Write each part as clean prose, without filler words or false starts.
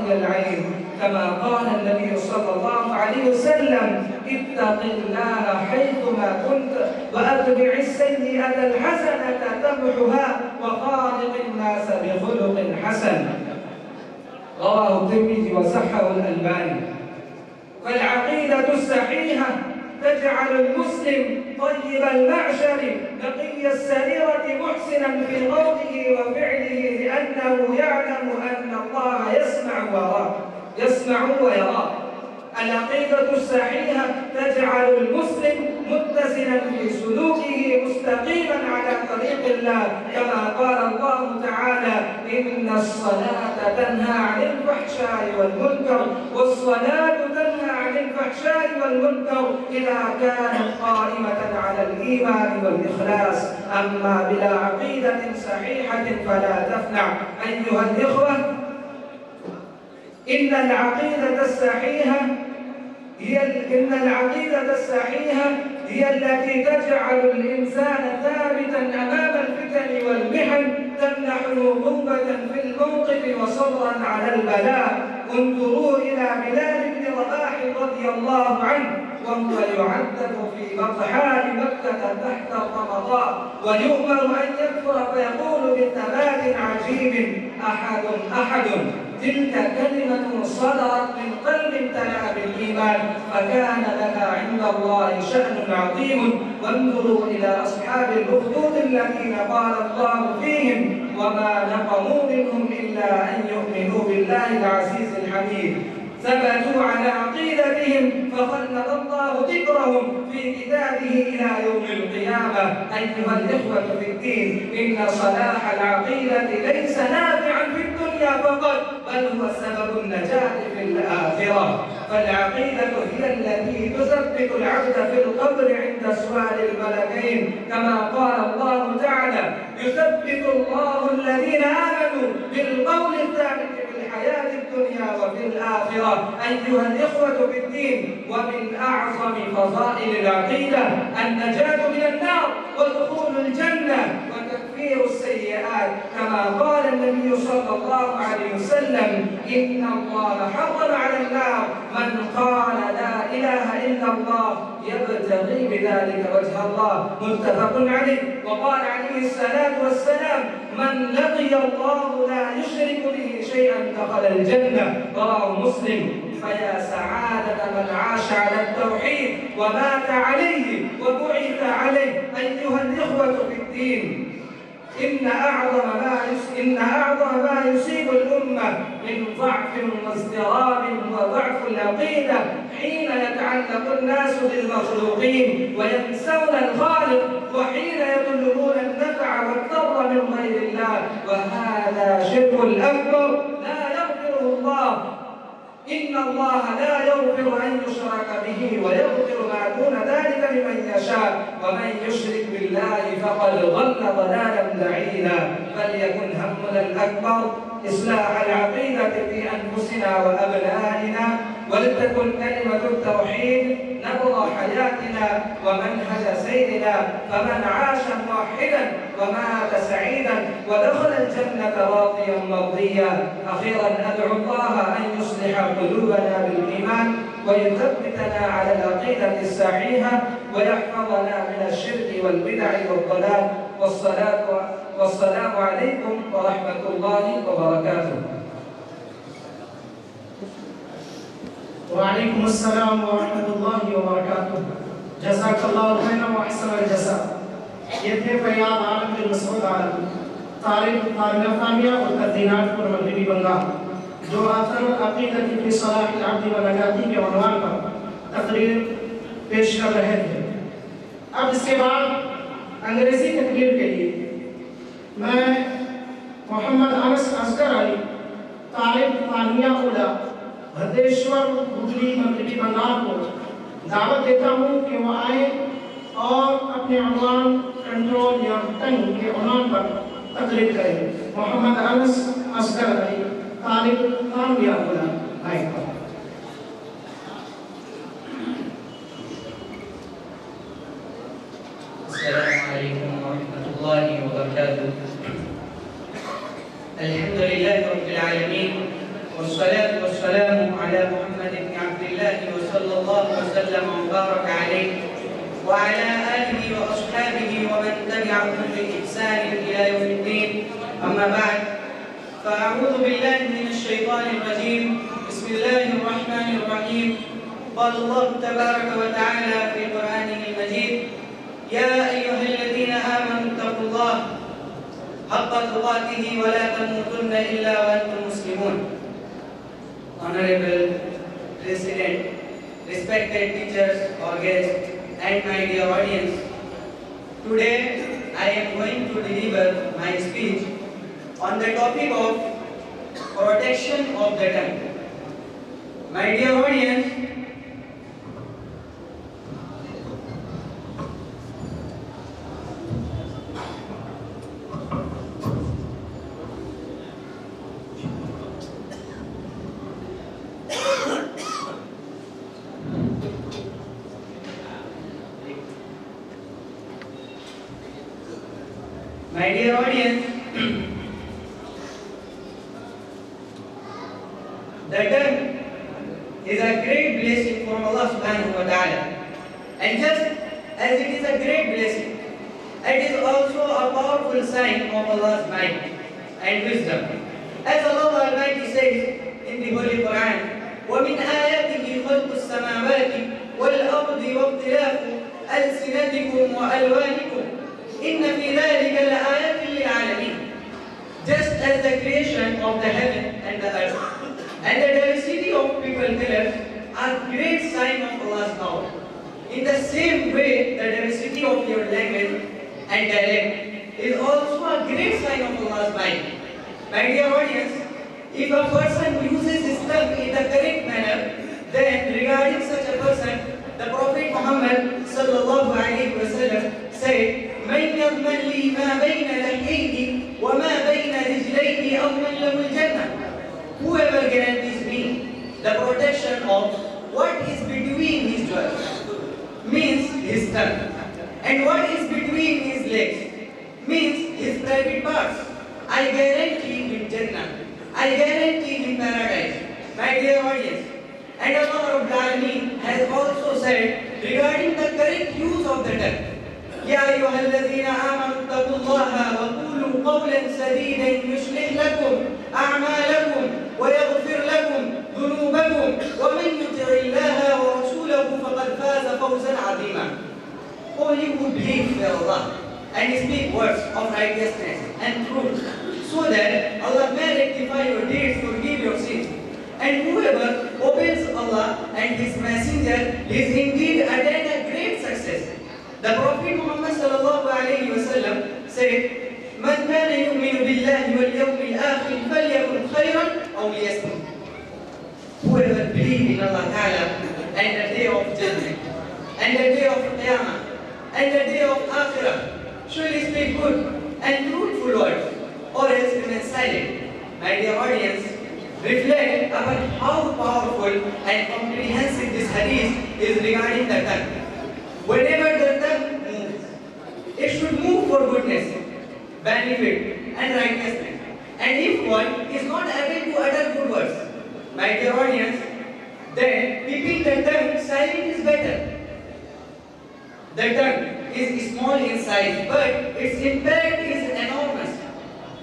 رأي العين، كما قال النبي صلى الله عليه وسلم: اتق الله حيثما كنت وأتبع السيئة الحسنة تمحها وخالق الناس بخلق حسن. رواه الترمذي وصححه الألباني. فالعقيدة الصحيحة تجعل المسلم طيب المعشر نقي السريرة محسنا في قوله وفعله، لأنه يعلم أن الله يسمع ويراه. العقيدة الصحيحة تجعل المسلم متزنا في سلوكه مستقيما على طريق الله، كما قال الله تعالى: إن الصلاة تنهى عن الفحشاء والمنكر، والصلاة تنهى عن الفحشاء والمنكر إذا كانت قائمة على الإيمان والإخلاص. أما بلا عقيدة صحيحة فلا تفلح. أيها الإخوة، إن العقيدة الصحيحة هي التي تجعل الإنسان ثابتا أمام الفتن والمحن، تمنحه قوة في الموقف وصبرا على البلاء. انظروا إلى بلال بن رباح رضي الله عنه وهو يعذب في بطحاء مكة تحت الرمضاء، ويؤمر أن يكفر فيقول بثبات عجيب: أحد. تلك كلمة صدرت من قلب امتلأ بالإيمان، فكان لها عند الله شأن عظيم. وانظروا إلى أصحاب الأخدود الذين قال الله فيهم: وما نقموا منهم إلا أن يؤمنوا بالله العزيز الحميد. ثبتوا على عقيدتهم فخلد الله ذكرهم في كتابه إلى يوم القيامة. أيها الإخوة في الدين، إن صلاح العقيدة ليس نافعا في الدنيا فقط، بل هو سبب النجاة في الآخرة. فالعقيدة هي التي تثبت العبد في القبر عند سؤال الملكين، كما قال الله تعالى: يثبت الله الذين آمنوا بالقول الثابت في الحياة الدنيا وفي الآخرة. أيها الإخوة في الدين، ومن أعظم فضائل العقيدة النجاة من النار ودخول الجنة وتكفير السيئات، كما قال النبي صلى الله عليه وسلم: إن الله حرم على النار من قال لا إله إلا الله يبتغي بذلك وجه الله. متفق عليه. وقال عليه الصلاة والسلام: من لقي الله لا يشرك به شيئا دخل الجنة. رواه مسلم. فيا سعادة من عاش على التوحيد ومات عليه وبعث عليه. أيها الإخوة في الدين، إن أعظم ما يصيب الأمة من ضعف واضطراب وضعف العقيدة حين يتعلق الناس بالمخلوقين وينسون الخالق، وحين يطلبون النفع والضر من غير الله، وهذا شرك أكبر لا يغفره الله. إن الله لا يغفر أن يشرك به ويغفر ما دون ذلك لمن يشاء، ومن يشرك بالله فقد ضل ضلالا بعيدا. فليكن همنا الأكبر إصلاح العقيدة في أنفسنا وأبنائنا، ولتكن كلمة التوحيد نبض حياتنا ومنهج سيرنا. فمن عاش موحدا ومات سعيدا ودخل الجنة راضيا مرضيا. أخيرا أدعو الله أن يصلح قلوبنا بالإيمان ويثبتنا على العقيدة الصحيحة ويحفظنا من الشرك والبدع والضلال. والسلام عليكم ورحمة الله وبركاته. وعليكم السلام ورحمة الله وبركاته. جزاك الله خيرا وأحسن الجزاء. یہ تھے فیاض عالم بن مسعود عالم، طالب ثانیہ اور تدینات پر مغربی بنگال، جو آثار العقیدہ فی صلاح العبد و نجاتی کے عنوان پر تقریر پیش کر رہے تھے۔ اب اس کے بعد انگریزی تقریر کے لیے میں محمد انس اصغر علی، طالب ثانیہ اولا، بھدیشور، ہگلی، مغربی بنگال کو دعوت دیتا ہوں کہ وہ آئیں اور اپنے عنوان کنٹرول یا ٹنگ کے عنوان پر تقریر کریں۔ محمد انس اصغر علی، طالب ثانیہ اولا، آئیں۔ السلام علیکم ورحمۃ اللہ وبرکاتہ۔ الحمد للہ رب العالمین، والصلاة المبارك عليه وعلى آله وأصحابه ومن تبعهم بإحسان إلى يوم الدين. أما بعد، فأعوذ بالله من الشيطان الرجيم. بسم الله الرحمن الرحيم. قال الله تبارك وتعالى في قرآنه المجيد: يا أيها الذين آمنوا اتقوا الله حق تقاته ولا تموتن إلا وأنتم مسلمون. Honorable President, respected teachers or guests, and my dear audience, today I am going to deliver my speech on the topic of protection of the tongue. My dear audience, the tongue is a great blessing from Allah subhanahu wa ta'ala. And just as it is a great blessing, it is also a powerful sign of Allah's might and wisdom. As Allah Almighty says in the Holy Quran, وَمِنْ آيَاتِهِ خَلْقُ السَّمَاوَاتِ وَالْأَرْضِ وَاخْتِلَافُ أَلْسِنَتِكُمْ وَأَلْوَانِكُمْ إِنَّ فِي ذَلِكَ لَآيَاتٍ لِلْعَالَمِينَ. Just as the creation of the heaven and the earth and the diversity of people colors are great sign of Allah's power, in the same way the diversity of your language and dialect is also a great sign of Allah's might. My dear audience, if a person uses his tongue in the correct manner, then regarding such a person, the Prophet Muhammad sallallahu alaihi wasallam said, من يضمن لي ما بين لحييه وما بين رجليه أضمن له الجنة. Whoever guarantees me the protection of what is between his jaws, means his tongue, and what is between his legs, means his private parts, I guarantee him Jannah, I guarantee him paradise. My dear audience, and Allah Rabbul Alameen has also said regarding the correct use of the tongue, يا أيها الذين آمنوا اتقوا الله وقولوا قولا سديدا يصلح لكم أعمالكم ويغفر لكم ذنوبكم ومن يطع الله ورسوله فقد فاز فوزا عظيما. Only who believe in Allah and speak words of righteousness and truth, so that Allah may rectify your deeds, forgive your sins. And whoever obeys Allah and His Messenger is indeed attained a great success. The Prophet Muhammad sallallahu alayhi wa sallam said, من كان يؤمن بالله واليوم الآخر فليكن خيرا أو ليصمت. Whoever believes in Allah Ta'ala and the day of judgment and the day of Qiyamah and the day of Akhirah should speak good and truthful words, or else remain silent. My dear audience, reflect upon how powerful and comprehensive this hadith is regarding the tongue. Whenever the tongue moves, it should move for goodness, benefit, and righteousness. And if one is not able to utter good words, my dear audience, then keeping the tongue silent is better. The tongue is small in size, but its impact is enormous.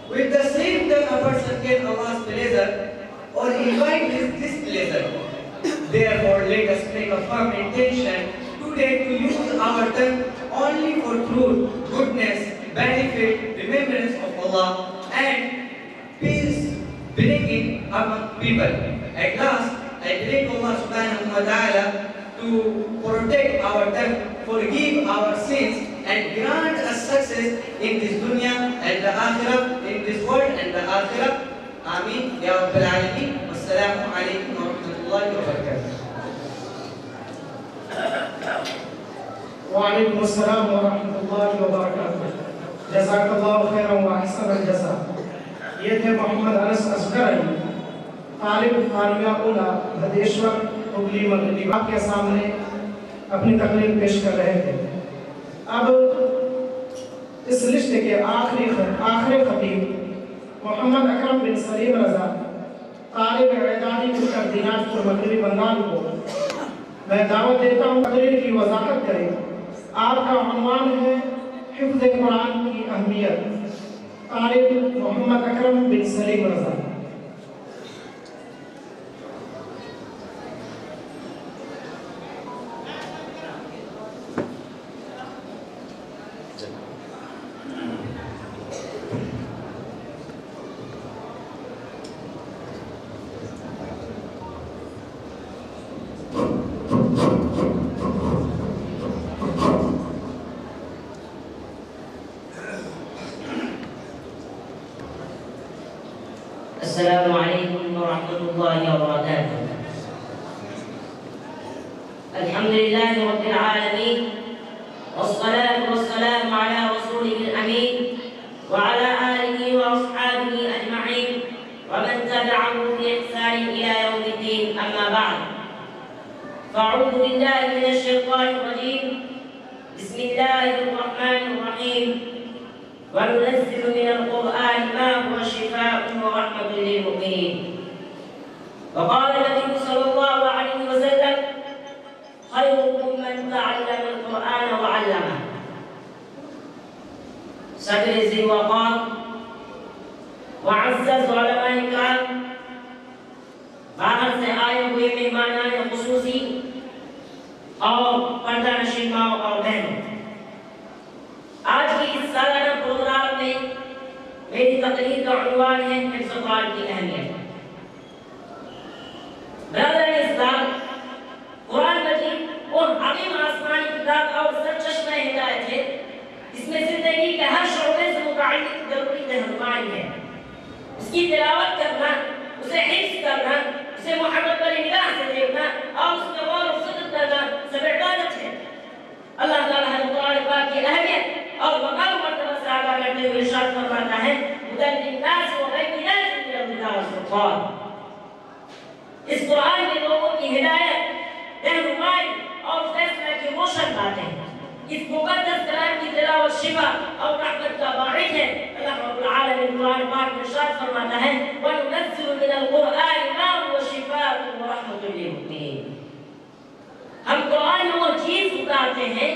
With the same tongue, a person can Allah's pleasure or invite His displeasure. Therefore, let us make a firm intention today to use our tongue only for truth, goodness, benefit, remembrance of Allah, and peace bringing among people. At last, I pray to Allah subhanahu wa ta'ala to protect our tongue, forgive our sins, and grant us success in this dunya and the akhirah, in this world and the akhirah. Ameen. Ya Rabbil Alameen. Wassalamu alaikum wa rahmatullahi wa barakatuh. وعليكم السلام ورحمۃ اللہ وبرکاتہ. جزاک اللہ خیرا واحسن الجزا. یہ تھے محمد انس اصغر علی، طالب ثانویہ اولا بھدیشور ہبلی مغربی، آپ کے سامنے اپنی تقریر پیش کر رہے تھے. اب اس لسٹ کے آخری خطیب محمد اکرم بن سلیم رضا، طالب اعدادی مقدمات مغربی بنگال کو میں دعوت دیتا ہوں تقریر کی وضاحت کریں۔ آپ کا عنوان ہے حفظ قرآن کی اہمیت، طالب محمد اکرم بن سلیم رضا۔ السلام عليكم ورحمة الله وبركاته. الحمد لله رب العالمين، والصلاة والسلام على رسوله الأمين وعلى آله وأصحابه أجمعين ومن تبعه بإحسان إلى يوم الدين، أما بعد، فأعوذ بالله من الشيطان الرجيم. بسم الله الرحمن الرحيم. وننزل من القرآن ما هو شفاء ورحمة للمؤمنين. وقال النبي صلى الله عليه وسلم: خيركم من تعلم القرآن وعلمه. صدر ذي وقار معزز علماء کرام، باہر سے آئے ہوئے مہمانان خصوصی اور پردہ نشین ماؤں اور بہنوں، آج کی اس سالانہ پروگرام میں میری تقریر کا عنوان ہے حفظ قرآن کی اہمیت۔ برادران اسلام، قرآن مجید وہ عظیم آسمانی کتاب اور سرچشمہ ہدایت ہے، اس میں زندگی کے ہر شعبے سے متعلق ضروری رہنمائی ہے۔ اس کی تلاوت کرنا، اسے حفظ کرنا، اسے محبت بھری نگاہ سے دیکھنا اور اس کا غور و فکر کرنا سب عبادت ہے۔ اللہ تعالیٰ ہر قرآن پاک کی اہمیت اور مقام مرتبہ سے آگاہ کرتے ہوئے ارشاد فرماتا ہے: ہدی للناس وبینات من الہدی والفرقان۔ اس قرآن میں لوگوں کی ہدایت، رہنمائی اور فیصلہ کی روشن باتیں، اس مقدس کلام کی تلاوت شفا اور رحمت کا باعث ہے۔ اللہ رب العالمین قرآن پاک میں ارشاد فرماتا ہے: وَنُنَزِّلُ مِنَ الْقُرْآنِ مَا هُوَ شِفَاءٌ وَرَحْمَةٌ لِلْمُؤْمِنِينَ۔ ہم قرآن میں وہ چیز اتارتے ہیں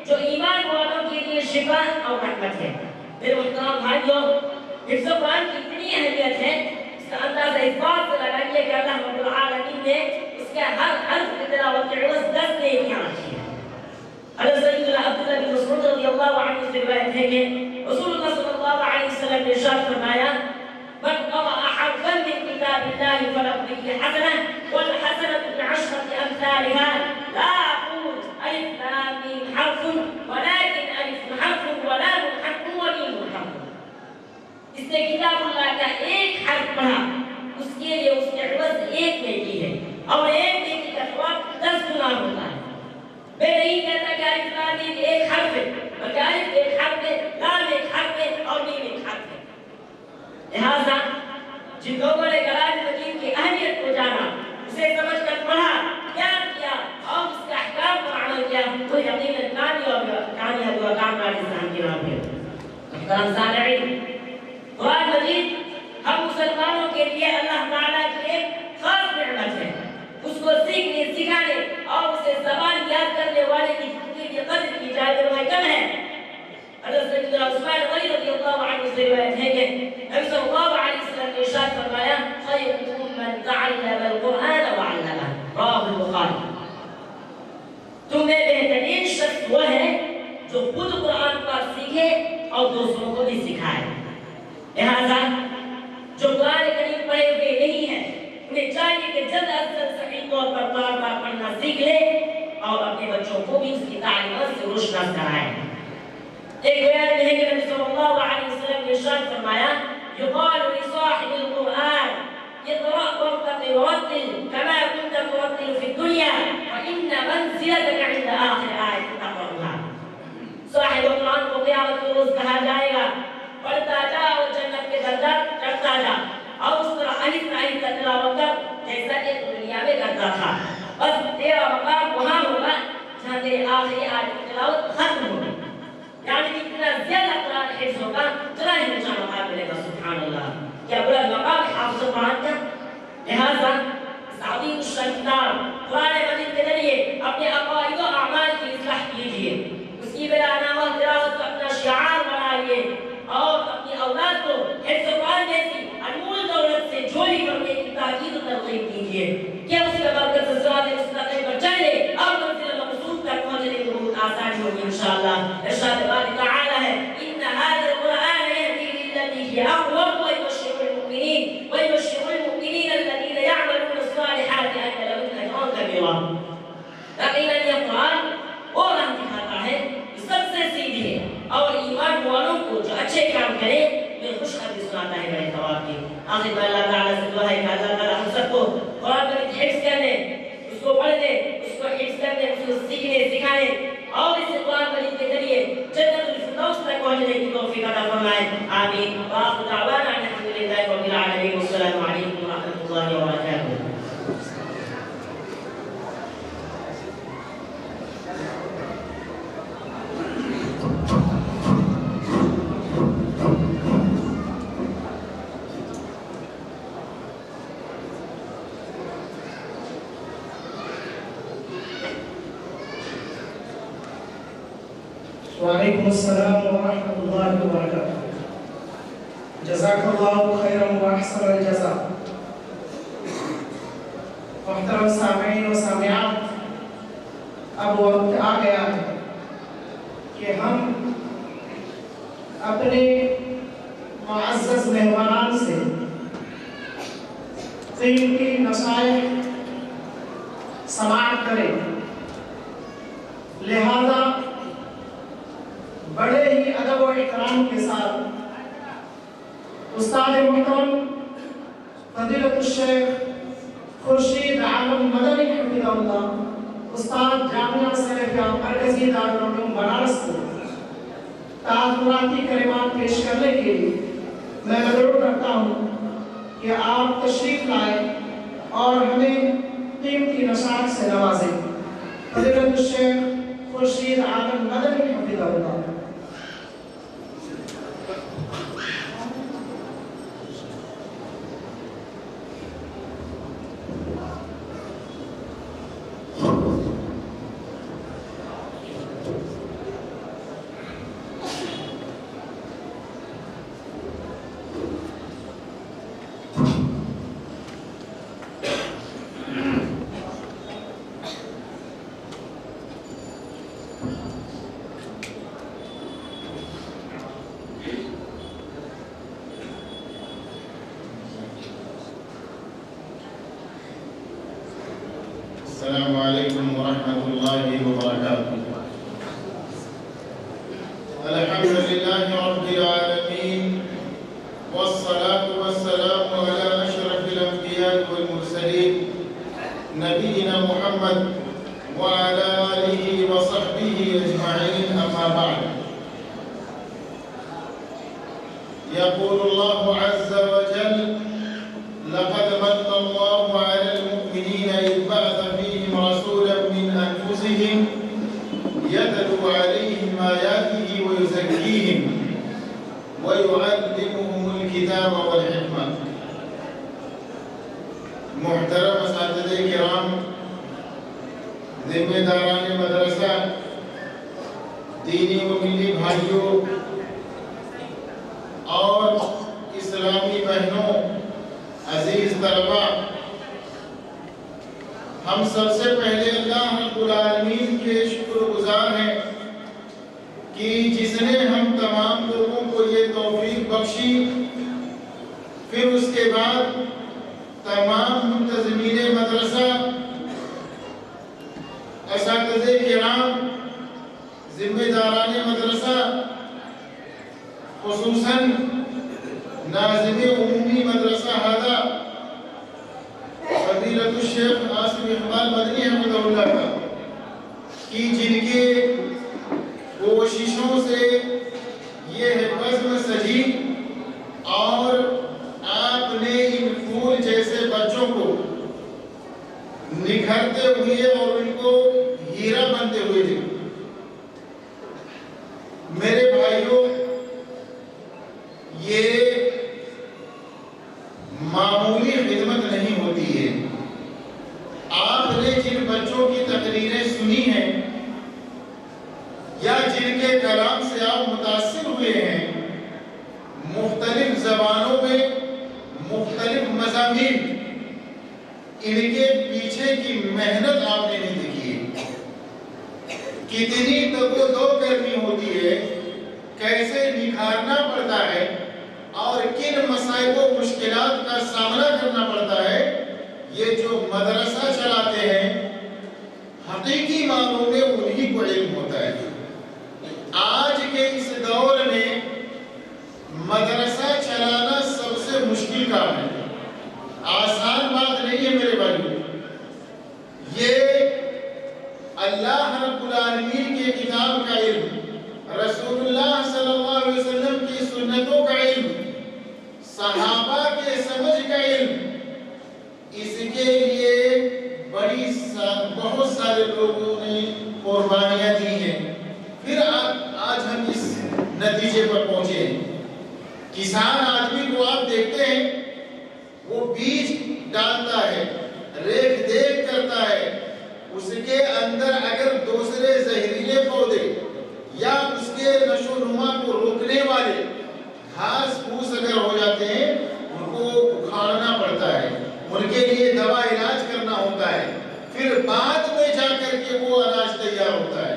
جو ایمان والوں کے لیے شفا اور رحمت ہے۔ میرے محترم بھائیوں، حفظ قرآن کی اتنی اہمیت ہے، اس کا اندازہ اس بات سے لگائیے کہ اللہ رب العالمین نے اس کے ہر حرف کی تلاوت کے عوض 10 نیکیاں رکھی ہیں۔ حضرت سیدنا عبداللہ بن مسعود رضی اللہ عنہ سے روایت ہے کہ رسول اللہ صلی اللہ علیہ وسلم نے ارشاد فرمایا: من قرأ حرفا من كتاب الله فله به حسنة والحسنة بعشرة أمثالها. لا أقول ألف لام ميم حرف ولكن ألف حرف ولام حرف وميم حرف۔ اس نے کتاب اللہ کا ایک حرف پڑھا، اس کے لیے اس کے عوض ایک نیکی ہے اور ایک نیکی کا ثواب 10 گنا ہوتا ہے۔ میں نہیں کہتا کہ الف لام میم ایک حرف ہے، بلکہ الف ایک حرف ہے، لام ایک حرف ہے اور میم ایک حرف ہے۔ لہذا جن لوگوں نے کلام مجید کی اہمیت کو جانا، اسے سمجھ کر پڑھا، یاد کیا اور اس کے احکام پر عمل کیا، وہ یقیناً کامیاب و کامیاب انسان کی راہ ہے۔ محترم سامعین، قرآن مجید ہم مسلمانوں کے لیے اللہ تعالیٰ کی ایک خاص نعمت ہے۔ اس کو سیکھنے، سکھانے اور اسے زبان یاد کرنے والے کی قدر کی جائے میں کم ہے۔ حضرت سیدنا عثمان غنی رضی اللہ عنہ سے روایت ہے کہ نبی صلی اللہ علیہ وسلم نے ارشاد فرمایا: خیرکم من تعلم القرآن وعلمه، رواه البخاری۔ تم میں بہترین شخص وہ ہے جو خود قرآن پاک سیکھے اور دوسروں کو بھی سکھائے۔ لہذا جو قرآن کریم پڑھے ہوئے نہیں ہیں، انہیں چاہیے کہ جلد از جلد صحیح طور پر قرآن پاک پڑھنا سیکھ لے اور اپنے بچوں کو بھی اس کی تعلیمات سے روشناس کرائیں۔ ایک بیان میں ہے کہ نبی صلی اللہ علیہ وسلم نے ارشاد فرمایا: یقال لصاحب القرآن اقرأ وارتقي ورتل كما كنت ترتل في الدنيا فإن منزلتك عند آخر آية تقرأها۔ صاحب قرآن کو قیامت کے روز کہا جائے گا: پڑھتا جا اور جنت کے درجات چڑھتا جا اور اس طرح آہستہ آہستہ تلاوت کر جیسا کہ دنیا میں کرتا تھا، بس تیرا مقام وہاں ہوگا جہاں تیرے آخری آیت کی تلاوت ختم ہوگی۔ یعنی اتنا زیادہ قرآن حفظ ہوگا اتنا ہی اونچا مقام ملے گا۔ سبحان اللہ، کیا بلند مقام حافظ قرآن کا۔ لہذا اس عظیم الشان کتاب قرآن مجید کے ذریعے اپنے عقائد و اعمال کی اصلاح کیجیے، اس کی بلا نامہ تلاوت کو اپنا شعار بنائیے اور اپنی اولاد کو حفظ قرآن جیسی انمول دولت سے جوڑی کرنے کی تاکید و ترغیب کیجیے کہ اس کے برکت سے صراط مستقیم پر چلے اور منزل مقصود تک پہنچنے کو بہت آسانی ہوگی انشاءاللہ۔ ارشاد باری تعالی ہے ان هذا القرآن يهدي للتي هي اقوم ويبشر المؤمنين الذين يعملون الصالحات ان لهم اجرا كبيرا۔ یقیناً یہ قرآن وہ راہ دکھاتا ہے جو سب سے سیدھی ہے اور ایمان والوں کو جو اچھے کام کرے میں خوشخبری سناتا ہے بڑے ثواب کی۔ آخر میں اللہ تعالیٰ سے دعا ہے کہ اللہ تعالیٰ ہم سب کو قرآن مجید حفظ کرنے، اس کو پڑھنے، اس کو حفظ کرنے، اس کو سیکھنے سکھانے اور اس قرآن مجید کے ذریعے جنت الفردوس تک پہنچنے کی توفیق عطا فرمائے، آمین۔ وآخر دعوانا ان الحمد للہ رب العالمین والسلام علیکم ورحمۃ اللہ وبرکاتہ۔ وعلیکم السلام ورحمۃ اللہ وبرکاتہ۔ جزاک اللہ خیرا واحسن الجزاء۔ محترم سامعین و سامعات، اب وقت آ گیا ہے کہ ہم اپنے معزز مہمانان سے قیمتی نصائح سماعت کریں، لہذا بڑے ہی ادب و احترام کے ساتھ استاد محترم فضیلت الشیخ خورشید عالم مدنی حفظہ اللہ، استاد جامعہ سلفیہ مرکزی دارالعلوم بنارس کو تعارفاتی کلمات پیش کرنے کے لیے میں مدعو کرتا ہوں کہ آپ تشریف لائیں اور ہمیں قیمتی نصائح سے نوازیں۔ فضیلت الشیخ خورشید عالم مدنی حفظہ اللہ۔ السلام علیکم ورحمۃ اللہ وبرکاتہ۔ الحمد للہ رب العالمین والصلاة والسلام علی اشرف الانبیاء والمرسلین نبینا محمد وعلى آلہ وصحبہ اجمعین، اما بعد۔ یقول اللہ عز وجل لقد من اللہ علی المؤمنین اذ بعث فیہم رسولا من انفسہم یتلو علیہم آیاتہ ویزکیہم ویعلمہم الکتاب والحکمہ۔ محترم اساتذہ کرام، ذمہ داران مدرسہ، دینی و ملی بھائیوں اور اسلامی بہنوں، عزیز طلبہ، ہم سب سے پہلے اللہ رب العالمین کے شکر گزار ہیں کہ جس نے ہم تمام لوگوں کو یہ توفیق بخشی، پھر اس کے بعد تمام منتظمین مدرسہ، اساتذہ کرام، ذمہ داران مدرسہ، خصوصاً ناظم عمومی مدرسہ ہادہ فضیلت الشیخ عاصم اقبال مدنی حفظہ اللہ کا، کہ جن کے کوششوں سے یہ بزم سجی اور آپ نے ان پھول جیسے بچوں کو نکھرتے ہوئے اور ان کو ہیرا بنتے ہوئے دیکھا۔ میرے بھائیوں، یہ معمولی خدمت نہیں ہوتی ہے۔ آپ نے جن بچوں کی تقریریں سنی ان کے پیچھے کی محنت آپ نے نہیں دیکھی ہے، کتنی دو کرنی ہوتی ہے، کیسے نکھارنا پڑتا ہے اور کن مسائل و مشکلات کا سامنا کرنا پڑتا ہے۔ یہ جو مدرسہ چلاتے ہیں حقیقی معنوں میں انہی کو علم ہوتا ہے۔ آج کے اس دور میں مدرسہ چلانا سب سے مشکل کام ہے، آسان بات نہیں ہے میرے بھائیو۔ یہ اللہ رب العالمین کے کتاب کا علم، رسول اللہ صلی اللہ علیہ وسلم کی سنتوں کا علم، صحابہ کے سمجھ کا علم، اس کے لیے بہت سارے لوگوں نے قربانیاں دی ہیں، پھر آج ہم اس نتیجے پر پہنچے ہیں۔ کسان آدمی کو آپ دیکھتے ہیں، وہ بیج ڈالتا ہے، ریکھ دیکھ کرتا ہے، اس کے اندر اگر دوسرے زہریلے پودے یا اس کے نشو و نما کو روکنے والے گھاس پھوس اگر ہو جاتے ہیں، ان کو اکھاڑنا پڑتا ہے، ان کے لیے دوا علاج کرنا ہوتا ہے، پھر بعد میں جا کر کے وہ اناج تیار ہوتا ہے،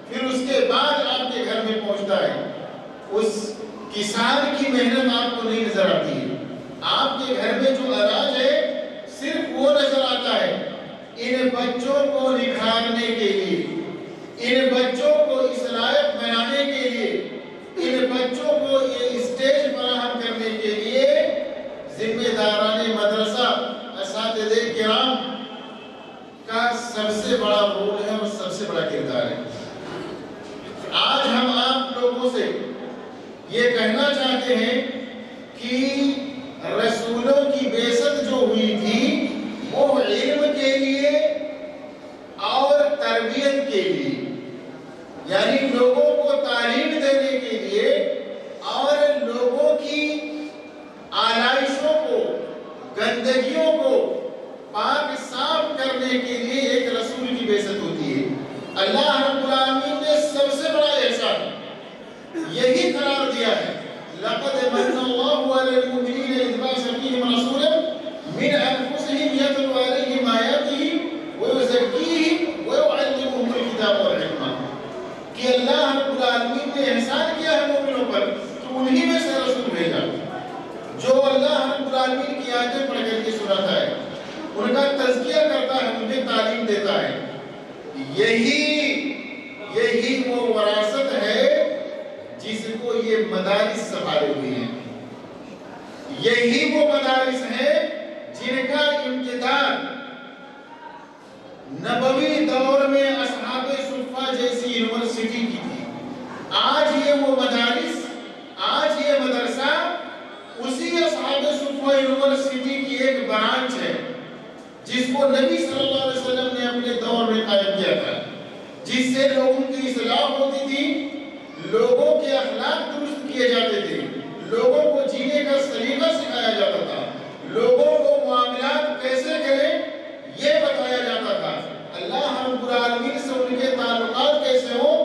پھر اس کے بعد آپ کے گھر میں پہنچتا ہے۔ اس کسان کی محنت آپ کو نہیں نظر آتی ہے، آپ کے گھر میں جو اناج ہے صرف وہ نظر آتا ہے۔ ان بچوں کو نکھارنے کے لیے، ان بچوں کو اس لائق بنانے کے لیے، ان بچوں کو یہ اسٹیج فراہم کرنے کے لیے ذمہ داران مدرسہ، اساتذہ کرام کا سب سے بڑا رول ہے اور سب سے بڑا کردار ہے۔ آج ہم آپ لوگوں سے یہ کہنا چاہتے ہیں کہ رسولوں کی بعثت جو ہوئی تھی وہ علم کے لیے اور تربیت کے لیے، یعنی لوگوں کو تعلیم دینے کے لیے اور لوگوں کی آلائشوں کو، گندگیوں کو پاک صاف کرنے کے لیے ایک رسول کی بعثت ہوتی ہے۔ اللہ رب العالمین نے سب سے بڑا احسان یہی قرار دیا ہے، لَقَدْ مَنَّ اللَّهُ عَلَى الْمُؤْمِنِينَ إِذْ بَعَثَ فِيهِمْ رَسُولًا مِنْ أَنفُسِهِمْ يَتْلُو عَلَيْهِمْ آيَاتِهِ وَيُزَكِّيهِمْ وَيُعَلِّمُهُمُ الْكِتَابَ وَالْحِكْمَةَ کہ اللہ رب العالمین نے احسان کیا ہے مومنوں پر کہ انہی میں سے رسول بھیجا جو اللہ رب العالمین کی آیتیں پڑھ کر کے سناتا ہے، ان کا تزکیہ کرتا ہے، انہیں تعلیم دیتا ہے۔ یہی وہ وراثت ہے جس کو یہ مدارس سنبھالے ہوئے ہیں، یہی وہ مدارس ہیں جن کا امتداد نبوی دور میں اصحاب صفہ جیسی یونیورسٹی کی تھی۔ آج یہ وہ مدارس، آج یہ مدرسہ اسی اصحاب صفہ یونیورسٹی کی ایک برانچ ہے جس کو نبی صلی اللہ علیہ وسلم نے اپنے دور میں قائم کیا تھا، جس سے لوگوں کی اصلاح ہوتی تھی، لوگوں کے اخلاق درست کیے جاتے تھے، لوگوں کو جینے کا سلیقہ سکھایا جاتا تھا، لوگوں کو معاملات کیسے کریں یہ بتایا جاتا تھا، اللہ رب العالمین سے ان کے تعلقات کیسے ہوں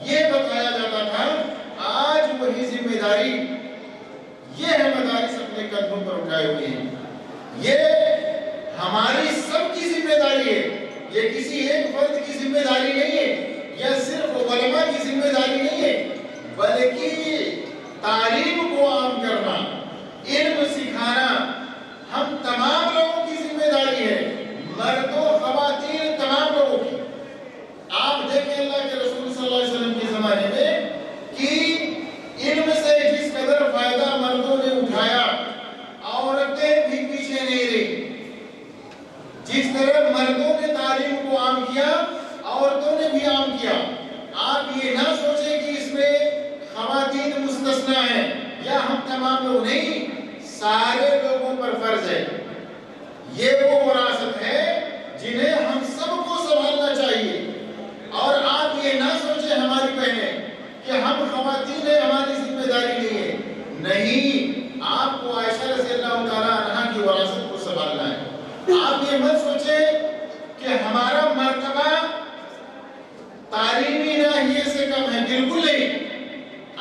یہ بتایا جاتا تھا۔ آج وہی ذمہ داری یہ ہے مدارس اپنے کندھوں پر اٹھائے ہوئے ہیں، یہ ہماری سب کی ذمہ داری ہے، یہ کسی ایک فرد کی ذمہ داری نہیں ہے، یا صرف علماء کی ذمہ داری نہیں ہے، بلکہ تعلیم کو عام کرنا، علم سکھانا ہم تمام لوگوں کی ذمہ داری ہے، مرد و خواتین تمام لوگوں کی۔ آپ دیکھیں اللہ کے رسول صلی اللہ علیہ وسلم کے زمانے میں کہ علم سے جس قدر فائدہ مردوں نے اٹھایا، عورتیں بھی پیچھے نہیں رہی۔ جس طرح مردوں نے تعلیم کو عام کیا، عورتوں نے بھی عام کیا۔ آپ یہ نہ سوچیں کہ اس میں خواتین مستثنیٰ ہیں یا ہم تمام لوگ نہیں، سارے لوگوں پر فرض ہے۔ یہ وہ وراثت ہے جنہیں ہم سب کو سنبھالنا چاہیے، اور آپ یہ نہ سوچیں ہماری بہنیں کہ ہم خواتین ہیں، ہماری ذمہ داری نہیں ہے، نہیں، آپ کو عائشہ رضی اللہ تعالیٰ عنہا کی وراثت کو سنبھالنا ہے۔ آپ یہ مت سوچیں کہ ہمارا مرتبہ تعلیمی ناحیے سے کم ہے، بالکل نہیں۔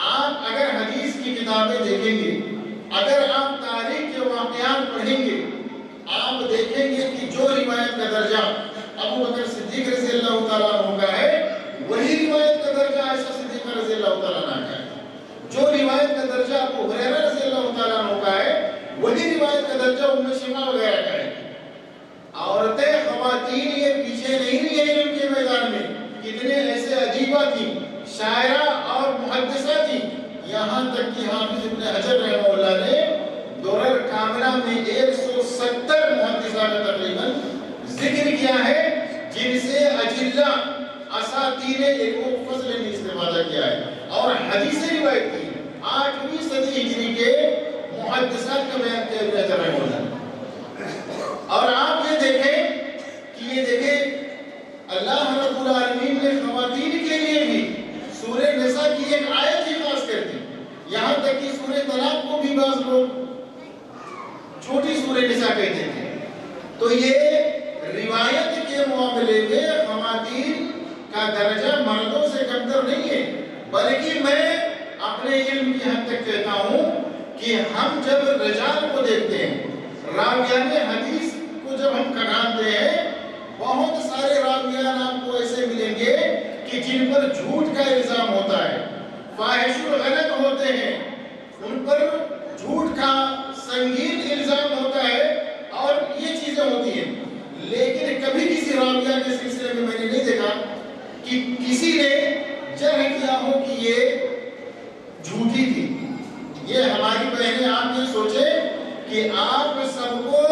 آپ اگر حدیث کی کتابیں دیکھیں گے، اگر آپ تاریخ کے واقعات پڑھیں گے، آپ دیکھیں گے کہ جو روایت کا درجہ ابو بکر صدیق رضی اللہ تعالیٰ عنہ کا ہے وہی روایت کا درجہ عائشہ صدیقہ رضی اللہ تعالیٰ عنہ کا ہے. جو روایت کا درجہ ابو ہریرہ رضی اللہ تعالیٰ عنہ کا ہے وہی روایت کا درجہ ام شیمہ وغیرہ کا ہے. عورتیں خواتین یہ پیچھے نہیں رہی ہیں علم کے میدان میں. کتنے ایسے عجیبہ تھی، شاعرہ اور محدثہ تھی، یہاں تک کہ حافظ ابن حجر رحمہ اللہ نے درر کاملہ میں 170 محدثہ کا تقریباً ذکر کیا ہے جن سے اجلہ اساتین علم و فضل نے استفادہ کیا ہے اور حدیث روایت کی. 8ویں صدی ہجری کے محدثات کا بیان کیا ابن حجر رحمہ اللہ. اور آپ یہ دیکھیں اللہ رب العالمین نے خواتین کے لیے بھی سورہ نساء کی ایک آیت ہی خاص کر دی. یہاں تک کہ سورہ طلاق کو بھی بعض لوگ چھوٹی سورہ نساء کہتے ہیں. تو یہ روایت کے معاملے میں خواتین کا درجہ مردوں سے کمتر نہیں ہے، بلکہ میں اپنے علم کی حد تک کہتا ہوں کہ ہم جب رجال کو دیکھتے ہیں، راویان حدیث کو جب ہم کھنگالتے ہیں، بہت سارے راویان آپ کو ایسے ملیں گے کہ جن پر جھوٹ کا الزام ہوتا ہے، فاحش الغلط ہوتے ہیں، ان پر جھوٹ کا سنگین الزام ہوتا ہے اور یہ چیزیں ہوتی ہیں. لیکن کبھی کسی راویہ کے سلسلے میں نے نہیں دیکھا کہ کسی نے جرح کیا ہو کہ یہ جھوٹی تھی. یہ ہماری بہنیں آپ یہ سوچیں کہ آپ سب کو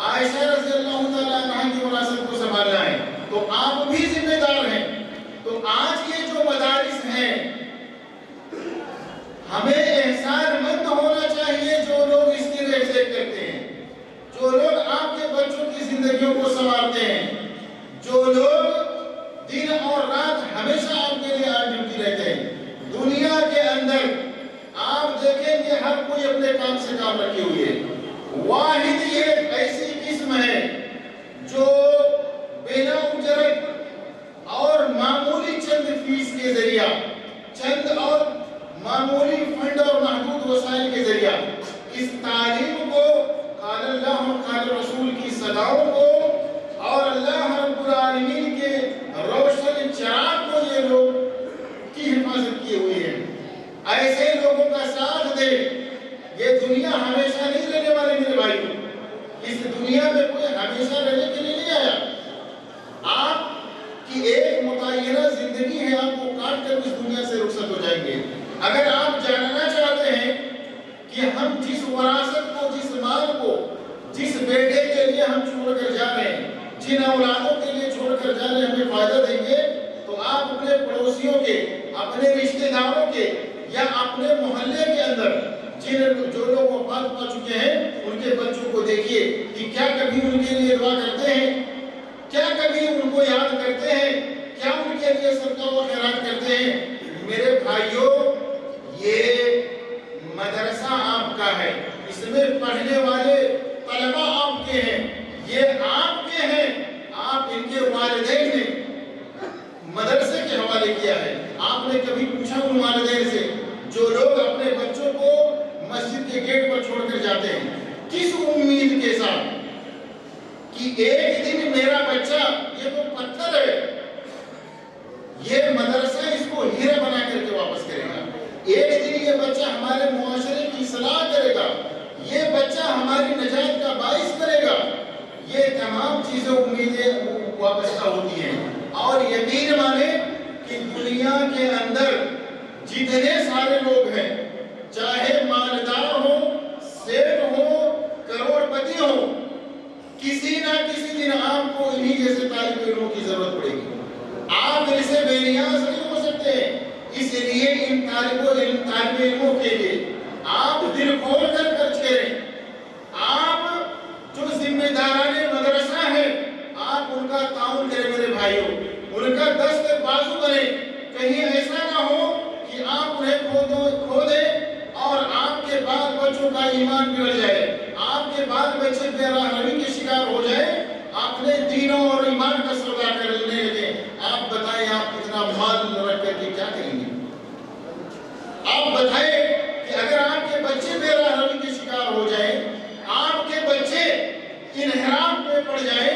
عائشہ رضی اللہ تعالیٰ عنہ کی وراثت کو سنبھالنا ہے تو آپ بھی ذمہ دار ہیں. تو آج یہ جو مدارس ہیں ہمیں احسان مند ہونا چاہیے جو لوگ اس کی دیکھ ریکھ کرتے ہیں، جو لوگ آپ کے بچوں کی زندگیوں کو سنوارتے ہیں، جو لوگ دن اور رات ہمیشہ آپ کے لیے آن ڈیوٹی رہتے ہیں. دنیا کے اندر آپ دیکھیں کہ ہر کوئی اپنے کام سے کام رکھے ہوئے ہے. واحد یہ ایسی قسم ہے جو بنا اجرت اور معمولی چند فیس کے ذریعہ، چند اور معمولی فنڈ اور محدود وسائل کے ذریعہ اس تعلیم کو، قال اللہ و قال رسول کی صداؤں کو اور اللہ رب العالمین کے روشن چراغ کو یہ لوگ کی حفاظت کیے ہوئے ہیں. ایسے لوگوں کا ساتھ دے. یہ دنیا ہمیشہ نہیں رہنے والے میرے بھائیوں، اس دنیا میں کوئی ہمیشہ رہنے کے لیے نہیں آیا. آپ کی ایک متعینہ زندگی ہے، آپ کو کاٹ کر اس دنیا سے رخصت ہو جائیں گے. اگر آپ جاننا چاہتے ہیں کہ ہم جس وراثت کو، جس مال کو، جس بیٹے کے لیے ہم چھوڑ کر جا رہے ہیں، جن اولادوں کے لیے چھوڑ کر جا رہے ہیں ہمیں فائدہ دیں گے، تو آپ اپنے پڑوسیوں کے، اپنے رشتہ داروں کے یا اپنے محلے کے اندر جو لوگ وفات پا چکے ہیں ان کے بچوں کو دیکھیے کہ کیا کبھی ان کے لیے دعا کرتے ہیں، کیا کبھی ان کو یاد کرتے ہیں، کیا ان کے لیے صدقہ و خیرات کرتے ہیں. میرے بھائیوں، یہ مدرسہ آپ کا ہے، اس میں پڑھنے والے طلبہ آپ کے ہیں، یہ آپ کے ہیں. آپ ان کے والدین نے مدرسے کے حوالے کیا ہے. آپ نے کبھی پوچھا ان والدین سے جو لوگ اپنے بچوں کو مسجد کے گیٹ پر چھوڑ کر جاتے ہیں کس امید کے ساتھ کہ ایک دن میرا بچہ، یہ تو پتھر ہے، یہ مدرسہ اس کو ہیرا بنا کر کے واپس کرے گا، ایک دن یہ بچہ ہمارے معاشرے کی اصلاح کرے گا، یہ بچہ ہماری نجات کا باعث کرے گا. یہ تمام چیزیں امیدیں وابستہ ہوتی ہیں. اور یقین مانے کہ دنیا کے اندر جتنے سارے لوگ ہیں، چاہے مالدار ہو، سیٹ ہو، کروڑ پتی ہو، کسی نہ کسی دن آپ کو انہی جیسے طالب علموں کی ضرورت پڑے گی. آپ ان سے بے نیاز نہیں ہو سکتے ہیں. اس لیے ان طالب علموں کے لیے آپ دل کھول کر خرچ کریں. آپ جو ذمہ داران مدرسہ ہیں آپ ان کا تعاون کریں میرے بھائیوں، ان کا دست بازو بنیں. کہیں ایسا نہ ہو کہ آپ انہیں کھو دیں اور آپ کے بال بچوں کا ایمان بگڑ جائے، آپ کے بال بچے بے رحمی کے شکار ہو جائے، اپنے دینوں اور ایمان کا سودا کرنے لگے. آپ بتائیں آپ اتنا مال رکھ کر کے کیا کریں گے؟ آپ بتائیں کہ اگر آپ کے بچے بے رحمی کے شکار ہو جائیں، آپ کے بچے انحراف میں پڑ جائیں،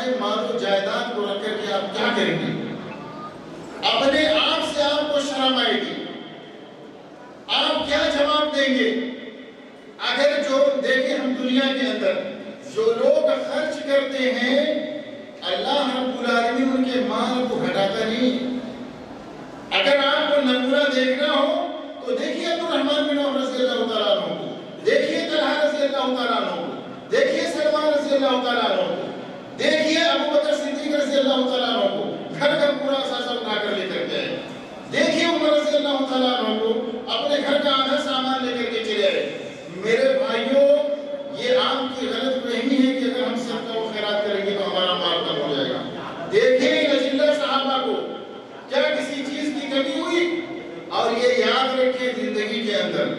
سارے مال و جائیداد کو رکھ کر کے آپ کیا کریں گے؟ اپنے آپ سے آپ کو شرم آئے گی، آپ کیا جواب دیں گے؟ اگر جو دیکھیں ہم دنیا کے اندر جو لوگ خرچ کرتے ہیں اللہ رب العالمین ان کے مال کو گھٹاتا نہیں۔ اگر آپ کو نمونہ دیکھنا ہو تو دیکھیے عبدالرحمن بن عوف رضی اللہ تعالیٰ عنہ کو، دیکھیے طلحہ رضی اللہ تعالیٰ عنہ کو، دیکھیے سلمان رضی اللہ تعالیٰ عنہ کو، دیکھیے ابو بکر صدیق رضی اللہ تعالیٰ عنہ کو گھر کا پورا اثاثہ اٹھا کر لے کر گئے، دیکھیے عمر رضی اللہ تعالیٰ عنہ کو اپنے گھر کا آدھا سامان لے کر کے چلے آئے۔ میرے بھائیوں، یہ عام کی غلط فہمی ہے کہ اگر ہم صدقہ و خیرات کریں گے تو ہمارا مال کم ہو جائے گا۔ دیکھیں اجلہ صحابہ کو کیا کسی چیز کی کمی ہوئی؟ اور یہ یاد رکھیں زندگی کے اندر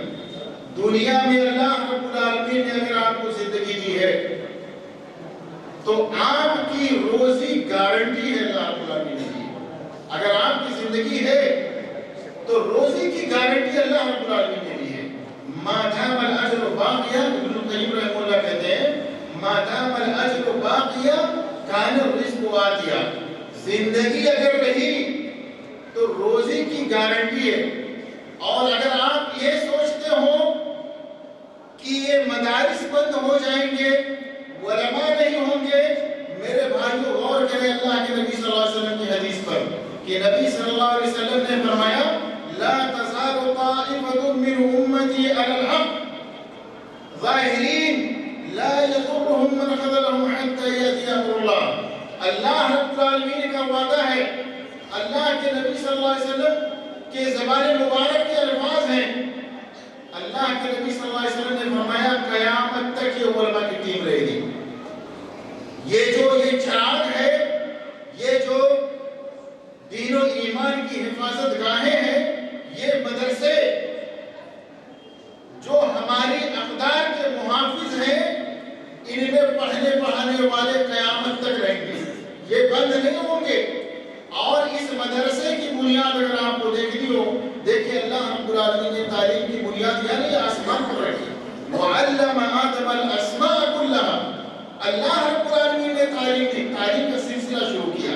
دنیا میں اللہ رب العالمین نے اگر آپ کو زندگی دی ہے تو آپ کی روزی گارنٹی ہے، اللہ رب العالمین نے دی۔ اگر آپ کی زندگی ہے تو روزی کی گارنٹی اللہ رب العالمین نے دی ہے۔ ما دام الاجر باقیا، ابن القیم رحمہ اللہ کہتے ہیں ما دام الاجر باقیا کان الرزق آتیا، زندگی اگر رہی تو روزی کی گارنٹی ہے۔ اور اگر آپ یہ سوچتے ہو کہ یہ مدارس بند ہو جائیں گے، علماء نہیں ہوں گے، میرے بھائیو غور کریں اللہ کے نبی صلی اللہ علیہ وسلم کی حدیث پر کہ نبی صلی اللہ علیہ وسلم نے فرمایا لا تزال طائفة من امتی علی الحق ظاہرین لا یضرهم من خذلهم حتى یأتی امر اللہ۔ اللہ رب العالمین کا وعدہ ہے، اللہ کے نبی صلی اللہ علیہ وسلم کے زبان مبارک کے الفاظ ہیں، اللہ کے نبی صلی اللہ علیہ وسلم نے فرمایا قیامت تک یہ علماء کی ٹیم رہے گی۔ یہ چراغ ہے، یہ جو دین و ایمان کی حفاظت گاہیں ہیں، یہ مدرسے جو ہماری اقدار کے محافظ ہیں، ان میں پڑھنے پڑھانے والے قیامت تک رہیں گے، یہ بند نہیں ہوں گے۔ اور اس مدرسے کی بنیاد اگر آپ کو دیکھنی ہو، دیکھیں اللہ رب العالمین نے تعلیم کی بنیاد یعنی آسمان پر رکھی، وعلم آدم الاسماء كلها، اللہ رب العالمین نے تعلیم کا سلسلہ شروع کیا۔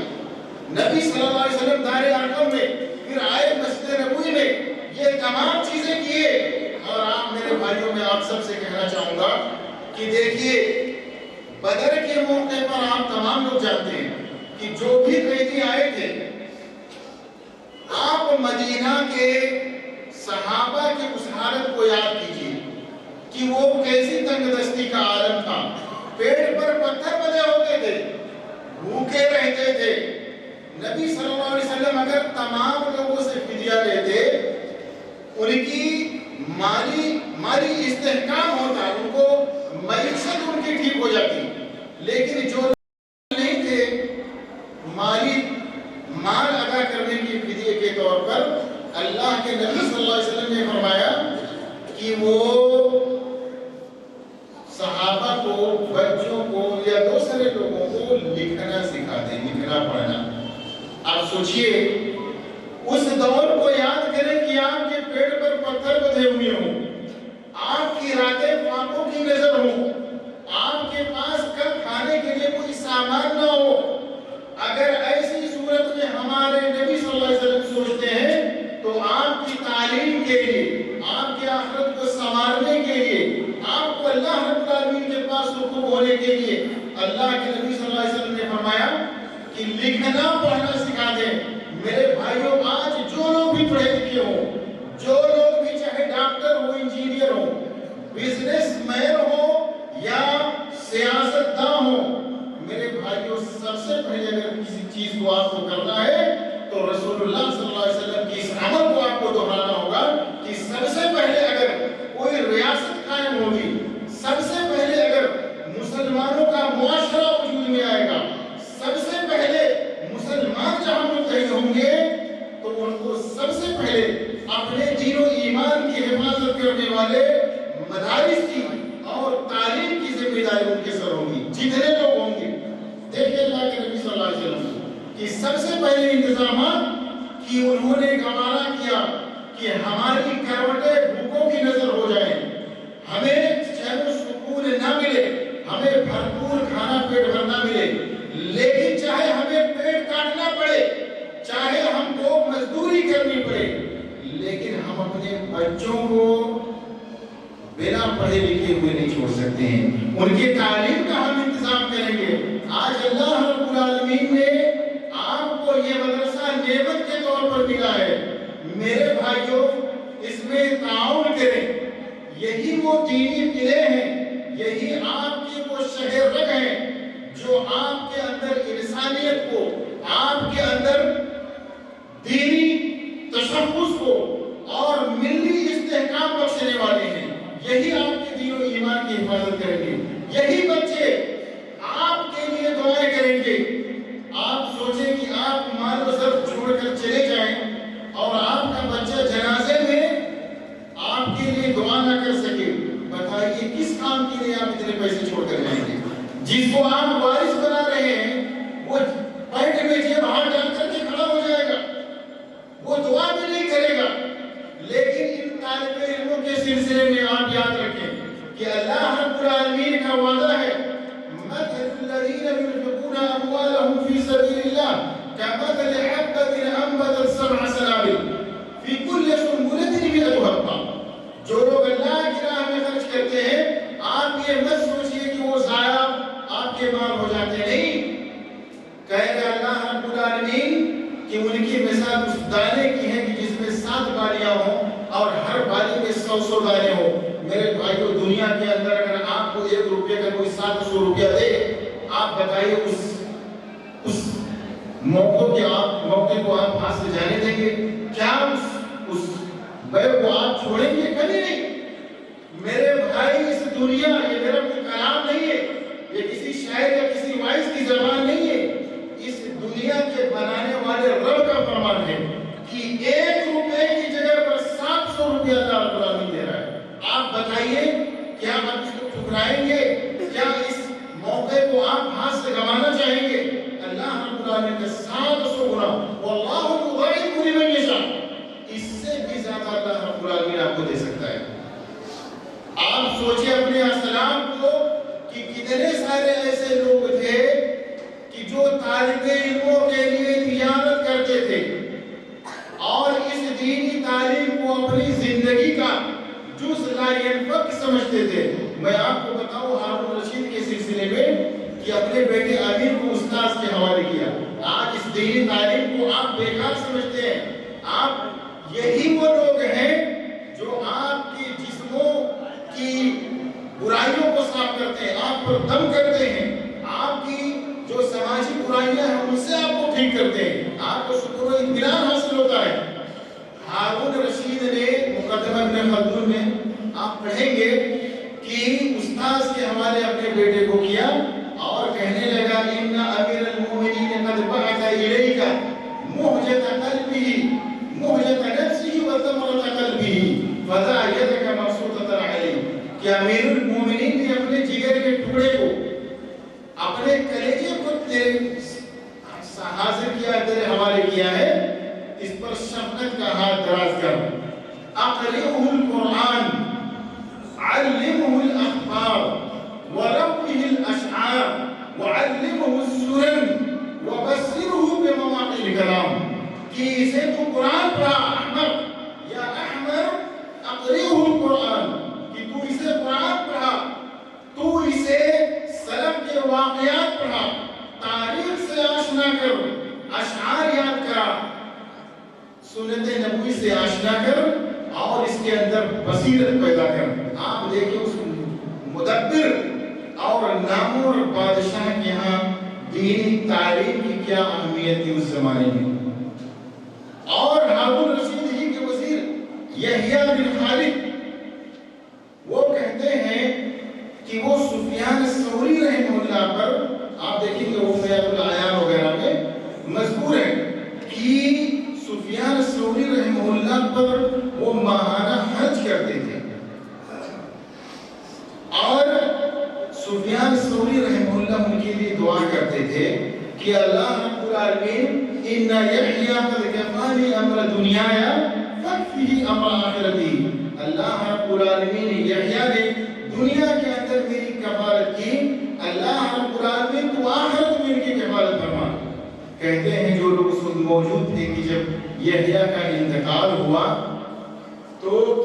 نبی صلی اللہ علیہ وسلم دار ارقم میں، پھر آئے مسجد نبوی میں، یہ تمام چیزیں کیے۔ اور آپ میرے بھائیوں، میں آپ سب سے کہنا چاہوں گا کہ دیکھیے بدر کے موقع پر آپ تمام لوگ جانتے ہیں کہ جو بھی قیدی آئے تھے، آپ مدینہ کے صحابہ کی اس حالت کو یاد کیجئے کہ وہ کیسی تنگ دستی کا عالم تھا، پیٹ پر پتھر بندھے ہوتے تھے، بھوکے رہتے تھے۔ نبی صلی اللہ علیہ وسلم اگر تمام لوگوں سے فدیہ لیتے، ان کی مالی استحکام ہوتا، ان کو معیشت ان کی ٹھیک ہو جاتی، لیکن جو نہیں تھے مال ادا کرنے کی فدیے کے طور پر، اللہ کے نبی صلی اللہ علیہ وسلم نے فرمایا کہ وہ صحابہ کو، بچوں کو یا دوسرے لوگوں کو لکھنا سکھا دیں، لکھنا پڑھنا۔ آپ سوچئے اس دور کو یاد کریں کہ آپ کے پیٹ پر پتھر بندھے ہوئے ہوں، آپ کی راتیں خوابوں کی نظر ہوں، آپ کے پاس کل کھانے کے لیے کوئی سامان نہ ہو۔ اگر ایسی صورت میں ہمارے نبی صلی اللہ علیہ وسلم سوچتے ہیں تو آپ کی تعلیم کے لیے، آپ کی آخرت کو سنوارنے کے لیے، آپ کو اللہ رب العالمین کے پاس رکوع ہونے کے لیے، اللہ کے نبی صلی اللہ علیہ وسلم نے فرمایا کہ لکھنا پڑھنا سکھا دیں۔ میرے بھائیوں، آج جو لوگ بھی پڑھے لکھے ہوں، جو لوگ بھی چاہے ڈاکٹر ہو، انجینئر ہو، بزنس مین ہو یا سیاست داں ہو، میرے بھائیوں سب سے پہلے اگر کسی چیز کو آپ کو کرنا ہے تو رسول اللہ صلی اللہ علیہ وسلم کی اس عمل کو آپ کو دہرانا ہوگا کہ سب سے پہلے اگر کوئی ریاست قائم ہوگی، سب سے پہلے اگر مسلمانوں کا معاشرہ وجود میں آئے گا، سب سے پہلے مسلمان جہاں متحد ہوں گے تو ان کو سب سے پہلے اپنے دین و ایمان کی حفاظت کرنے والے مدارس کی اور تعلیم کی ذمہ داری ان کے سر ہوگی، جتنے لوگ ہوں گے۔ دیکھیں اللہ کے نبی صلی اللہ علیہ وسلم کہ سب سے پہلے انتظامات کی انہوں نے گوارا کیا کہ ہماری کروٹیں بھوکوں کی نظر ہو جائیں، ہمیں چین و سکون نہ ملے، ہمیں بھرپور کھانا پیٹ بھر نہ ملے، بچوں کو بنا پڑھے لکھے ہوئے نہیں چھوڑ سکتے ہیں، ان کی تعلیم کا ہم انتظام کریں گے۔ آج اللہ رب العالمین نے آپ کو یہ مدرسہ نعمت کے طور پر ملا ہے، میرے بھائیوں اس میں تعاون کریں۔ یہی وہ دینی قلعے ہیں، یہی آپ کے وہ شہر رگ ہیں جو آپ کے اندر انسانیت کو، آپ کے اندر دینی تشخص کو اور ملی استحکام بخشنے والے ہیں۔ یہی آپ کے دین و ایمان کی حفاظت کریں گے، یہی بچے آپ کے لیے دعائیں کریں گے۔ آپ سوچیں کہ آپ مال و زر چھوڑ کر چلے جائیں اور آپ کا بچہ جنازے میں آپ کے لیے دعا نہ کر سکے، بتائیے کس کام کے لیے آپ اتنے پیسے چھوڑ کر جائیں گے؟ جس کو آپ وارث بنا رہے ہیں وہ پیٹ میں جیب ہاتھ ڈال کر کے کھڑا ہو جائے گا، وہ دعا بھی نہیں کرے گا۔ لیکن ان طالب علموں کے سلسلے میں آپ یاد رکھیں کہ اللہ رب العالمین کا وعدہ ہے، مثل الذین ينفقون اموالهم فی سبیل اللہ کمثل حبۃ انبتت سبع سنابل فی کل سنبلۃ مئۃ حبۃ۔ جو لوگ اللہ کی راہ میں خرچ کرتے ہیں، آپ یہ مت سوچئے کہ وہ ضائع آپ کے مال ہو جاتے، نہیں۔ کہے گا اللہ رب العالمین کہ ان کی مثال اس دانے کی ہے کہ جس میں 7 بالیاں ہوں اور ہر بالی میں 100 دانے ہوں۔ میرے بھائیو دنیا کے اندر اگر آپ کو 1 روپے کا کوئی 700 روپیہ دے، آپ بتائیے اس موقع کو آپ ہاتھ سے جانے دیں گے؟ کیا اس بے کو آپ چھوڑیں گے؟ کبھی نہیں۔ میرے بھائی اس دنیا، یہ میرا کوئی کلام نہیں ہے، یہ کسی شاعر یا کسی وائس کی زبان نہیں ہے، اس دنیا کے بنانے والے رب کا فرمان ہے کہ 1 روپے کی جگہ پر 700 روپیہ اللہ رب العالمین دے رہا ہے۔ آپ بتائیے کیا آپ اس کو ٹھکرائیں گے؟ کیا اس موقع کو آپ ہاتھ سے گنوانا چاہیں گے؟ اللہ رب العالمین کا 700 گنا، واللہ یضاعف لمن یشاء، اس سے بھی زیادہ اللہ رب العالمین آپ کو دے سکتا ہے۔ آپ سوچیں اپنے اسلام کو کہ کتنے سارے ایسے لوگ تھے کہ جو طالب علموں کے لیے تجارت کرتے تھے اور اس دینی تعلیم کو اپنی زندگی کا جز لا ينفك سمجھتے تھے۔ میں آپ کو بتاؤں ہارون رشید کے سلسلے میں کہ اپنے بیٹے امیر کو استاذ کے حوالے کیا۔ آج اس دینی تعلیم کو آپ بیکار سمجھتے ہیں۔ آپ یہی وہ لوگ ہیں جو آپ کی جسموں کی برائیوں کو صاف کرتے ہیں، آپ پر دم کرتے ہیں، آپ کی جو سماجی برائیاں ہیں ان سے آپ کو ٹھیک کرتے ہیں، آپ کو سکون و اطمینان حاصل ہوتا ہے۔ ہارون رشید نے مقدمہ ابن خلدون میں آپ پڑھیں گے کہ استاذ کے حوالے اپنے بیٹے کو کیا اور کہنے لگا ان امیر المومنین قد بعث الیک مہجۃ قلبہ مہجۃ نفسہ وثمرۃ قلبہ فضع یدک مبسوطۃ علیہ، کہ امیر المومنین نے اپنے جگر کے ٹکڑے کو، اپنے کلیجے کو تیرے حاضر کیا، تیرے حوالے کیا ہے، اس پر شفقت کا ہاتھ دراز کر۔ اقرئہ القرآن علمہ الاخبار وربہ الاشعار وعلمہ السنن وبصرہ بمواقع الکلام، کہ اسے تو قرآن پڑھا احمد، یا احمد اقرئہ القرآن، کہ تو اسے قرآن پڑھا، تو اسے سلف کے واقعات پڑھا، تاریخ سے آشنا کر، اشعار یاد کرا، سنت نبوی سے آشنا کر اور اس کے اندر بصیرت پیدا کر۔ آپ دیکھیں اس مدبر اور نامور بادشاہ کے ہاں دینی تعلیم کی کیا اہمیت تھی اس زمانے میں۔ اور ہارون رشید ہی کے وزیر یحییٰ بن خالد وہ کہتے ہیں کہ وہ سفیان الثوری رحمہ اللہ پر، آپ دیکھیں کہ وہ فیاض العیان وغیرہ میں مذکور ہے کہ سفیان الثوری رحمہ اللہ پر وہ ماہانہ حج کرتے تھے، اور سفیان الثوری رحمہ اللہ ان کے لیے دعا کرتے تھے کہ اللہ رب العالمین ان یحییٰ قد کفانی امر دنیایا فکفہ امر آخرتی، اللہ رب العالمین یحییٰ نے دنیا کے اندر میری کفالت کی، اللہ رب العالمین تو آخرت میں ان کی کفالت فرما۔ کہتے ہیں جو لوگ اس وقت موجود تھے کہ جب یحییٰ کا انتقال ہوا تو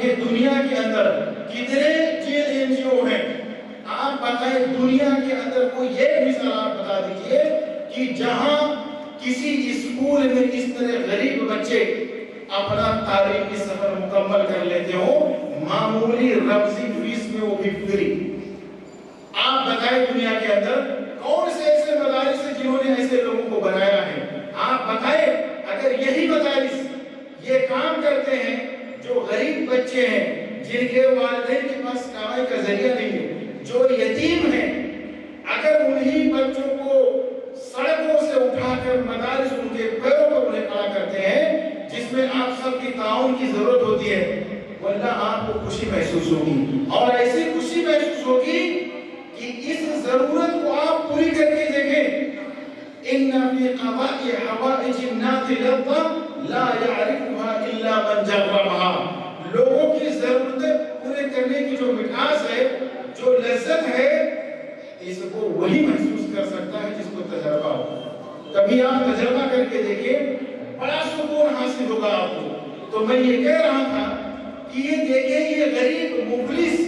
دیکھیں دنیا کے اندر کتنے جیل NGO ہیں. آپ بتائیں دنیا کے اندر کوئی ایک مثال آپ بتا دیجئے کہ جہاں کسی اسکول میں اس طرح غریب بچے اپنا تعلیمی سفر مکمل کر لیتے ہو معمولی رمزی فیس میں وہ بھی فری. آپ بتائیں دنیا کے اندر کون سے ایسے مدارس ہیں جنہوں نے ایسے لوگوں کو بنایا ہے؟ آپ بتائیں اگر یہی مدارس یہ کام کرتے ہیں جو غریب بچے ہیں جن کے والدین کے پاس کمائی کا ذریعہ نہیں ہے جو یتیم ہیں اگر انہی بچوں کو سڑکوں سے اٹھا کر مدارس ان کے پیروں پر انہیں کھڑا کرتے ہیں جس میں آپ سب کی تعاون کی ضرورت ہوتی ہے واللہ آپ کو خوشی محسوس ہوگی اور ایسی خوشی محسوس ہوگی کہ اس ضرورت کو آپ پوری کر کے دیکھیں. ان فی قضاء حوائج الناس لذة لا يعرفها الا من جربها. لوگوں کی ضرورتیں پورے کرنے کی جو مٹھاس ہے جو لذت ہے اس کو وہی محسوس کر سکتا ہے جس کو تجربہ ہو. کبھی آپ تجربہ کر کے دیکھیں بڑا سکون حاصل ہوگا آپ کو. تو میں یہ کہہ رہا تھا کہ یہ دیکھیں یہ غریب مفلس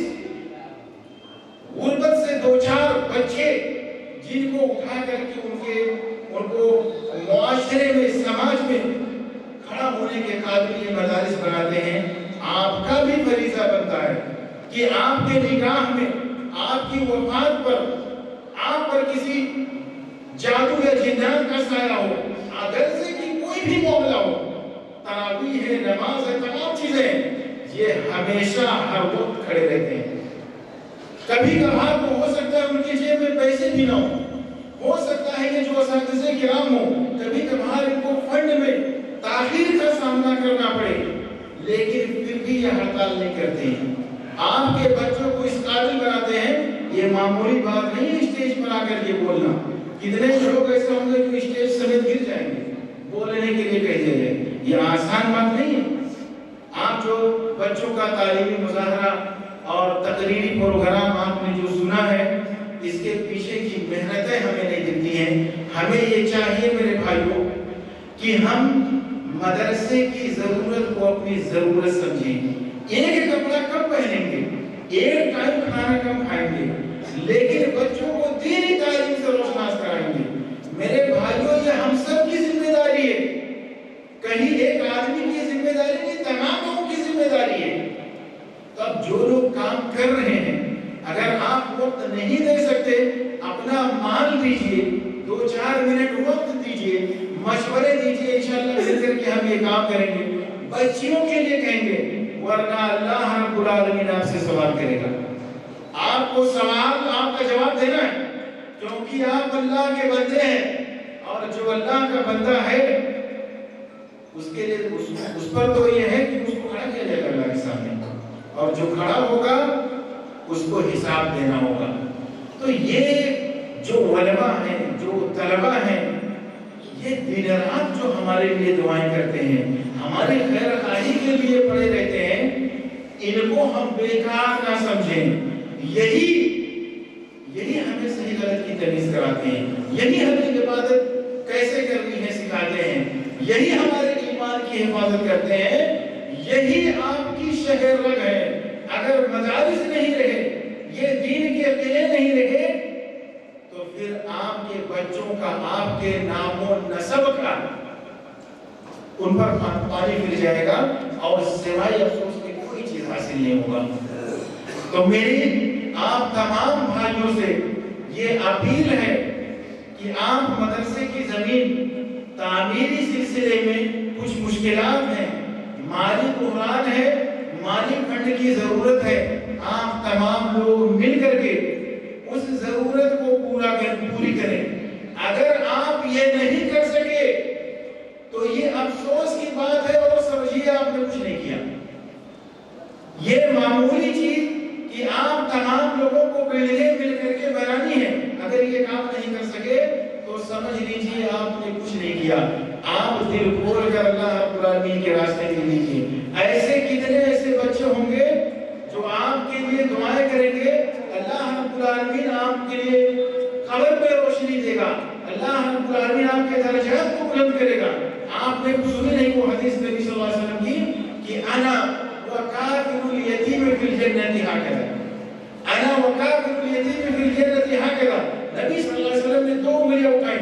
غربت سے دو چار بچے جن کو اٹھا کر کے ان کو معاشرے میں سماج میں کھڑا ہونے کے قابل یہ مدارس بناتے ہیں. آپ کا بھی فریضہ بنتا ہے کہ آپ کے نگاہ میں آپ کی وفات پر آپ پر کسی جادو یا جنات کا سایہ ہو اگر سے کہ کوئی بھی معاملہ ہو تراویح ہے نماز ہے تمام چیزیں یہ ہمیشہ ہر وقت کھڑے رہتے ہیں. کبھی کبھار کو ہو سکتا ہے ان کی جیب میں پیسے بھی نہ ہو سکتا ہے یہ جو اساتذہ کرام ہو کبھی کبھار ان کو فنڈ میں تاخیر کا سامنا کرنا پڑے لیکن پھر بھی یہ ہڑتال نہیں کرتے ہیں. آپ کے بچوں کو اس قابل بناتے ہیں یہ معمولی بات نہیں ہے اسٹیج پر آ کر کے بولنا. کتنے لوگ ایسے ہوں گے جو اسٹیج سمیت گر جائیں گے بولنے کے لیے کہہ دیا جائے. یہ آسان بات نہیں ہے. آپ جو بچوں کا تعلیمی مظاہرہ اور تقریری پروگرام آپ نے جو سنا ہے اس کے پیچھے کی محنتیں ہمیں نہیں دکھتی ہیں. ہمیں یہ چاہیے میرے بھائیوں کہ ہم مدرسے کی ضرورت کو اپنی ضرورت سمجھیں. ایک کپڑا کم پہنیں گے ایک ٹائم کھانا کم کھائیں گے لیکن بچوں کو دینی تعلیم سے روشناس کرائیں گے. میرے بھائیوں یہ ہم سب کی ذمہ داری ہے. کہیں ایک آدمی کی ذمہ داری نہیں تمام لوگوں کی ذمہ داری ہے. تب جو لوگ کام کر رہے ہیں اگر آپ وقت نہیں دے سکتے اپنا مال دیجئے 2-4 منٹ وقت دیجئے مشورے دیجئے انشاءاللہ مل کر کے ہم یہ کام کریں گے. بچیوں کے لیے کہیں گے ورنہ اللہ رب العالمین آپ سے سوال کرے گا. آپ کو سوال آپ کا جواب دینا ہے کیونکہ آپ اللہ کے بندے ہیں اور جو اللہ کا بندہ ہے اس کے لیے اس پر تو یہ ہے کہ اس کو کھڑا کیا جائے گا اللہ کے سامنے اور جو کھڑا ہوگا اس کو حساب دینا ہوگا. تو یہ جو علماء ہیں جو طلباء ہیں یہ دن رات جو ہمارے لیے دعائیں کرتے ہیں ہمارے خیر خواہی کے لیے پڑے رہتے ہیں ان کو ہم بیکار نہ سمجھیں. یہی ہمیں صحیح غلط کی تمیز کراتے ہیں. یہی ہمیں عبادت کیسے کرنی ہے سکھاتے ہیں. یہی ہمارے ایمان کی حفاظت کرتے ہیں. یہی آپ کی شہر رگ ہے. اگر مدارس نہیں رہے یہ دین کے قلعے نہیں رہے تو پھر آپ کے بچوں کا آپ کے نام و نسب کا ان پر پانی گر جائے گا اور سوائے افسوس کی کوئی چیز حاصل نہیں ہوگا. تو میری آپ تمام بھائیوں سے یہ اپیل ہے کہ آپ مدرسے کی زمین تعمیری سلسلے میں کچھ مشکلات ہیں مالی بحران ہے مالی فنڈ کی ضرورت ہے. آپ تمام لوگ مل کر کے اس ضرورت کو پوری کریں. اگر آپ یہ نہیں کر سکے تو یہ افسوس کی بات ہے اور سمجھیے آپ نے کچھ نہیں کیا. یہ معمولی چیز کہ آپ تمام لوگوں کو بلڈنگیں مل کر کے بنانی ہے اگر یہ کام نہیں کر سکے تو سمجھ لیجیے آپ نے کچھ نہیں کیا. آپ دل کھول کر اللہ رب العالمین کے راستے میں لیجیے. ایسے کتنے ایسے بچے ہوں گے جو آپ کے لیے دعائیں کریں گے. اللہ رب العالمین آپ کے لیے قبر پہ روشنی دے گا. اللہ رب العالمین آپ کے درجات کو بلند کرے گا. آپ نے سنی نہیں وہ حدیث نبی صلی اللہ علیہ وسلم کی کہ انا وكافل اليتيم في الجنة هكذا انا وكافل اليتيم في الجنة هكذا نبی صلی اللہ علیہ وسلم نے 2 انگلیاں اٹھائی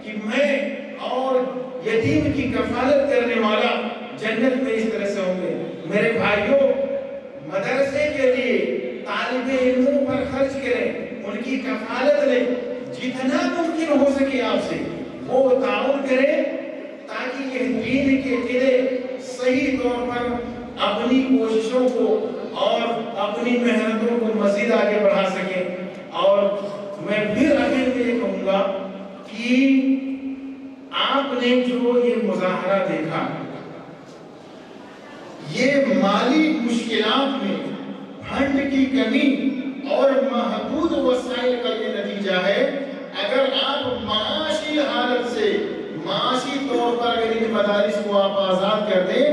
کہ میں اور یتیم کی کفالت کرنے والا جنت میں اس طرح سے ہوں گے. میرے بھائیوں مدرسے کے لیے طالب علموں پر خرچ کریں, ان کی کفالت لیں, جتنا ممکن ہو سکے آپ سے وہ تعاون کریں تاکہ یہ دین کے قلعے صحیح طور پر اپنی کوششوں کو اور اپنی محنتوں کو مزید آگے بڑھا سکیں. اور میں پھر آخر میں یہ کہوں گا کہ آپ نے جو یہ مظاہرہ دیکھا یہ مالی مشکلات میں فنڈ کی کمی اور محدود وسائل کا یہ نتیجہ ہے. اگر آپ معاشی حالت سے معاشی طور پر اگر ان مدارس کو آپ آزاد کر دیں,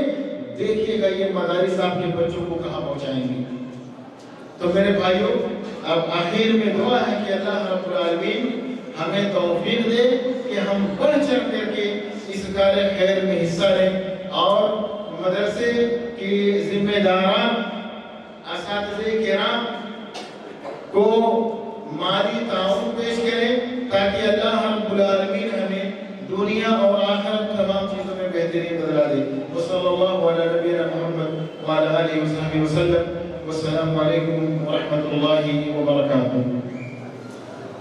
دیکھیے گا یہ مدارس آپ کے بچوں کو کہاں پہنچائیں گے. تو میرے بھائیوں اب آخر میں دعا ہے کہ اللہ رب العالمین ہمیں توفیق دے کہ ہم بڑھ چڑھ کر کے اس کار خیر میں حصہ لیں اور مدرسے کی ذمہ داران اساتذہ کرام کو مالی تعاون پیش کریں تاکہ اللہ رب العالمین ہمیں دنیا اور آخرت تمام چیزوں میں بہترین بدلا دے. وصلی اللہ علی نبینا محمد وعلی آلہ وصحبہ وسلم. والسلام علیکم ورحمۃ اللہ وبرکاتہ.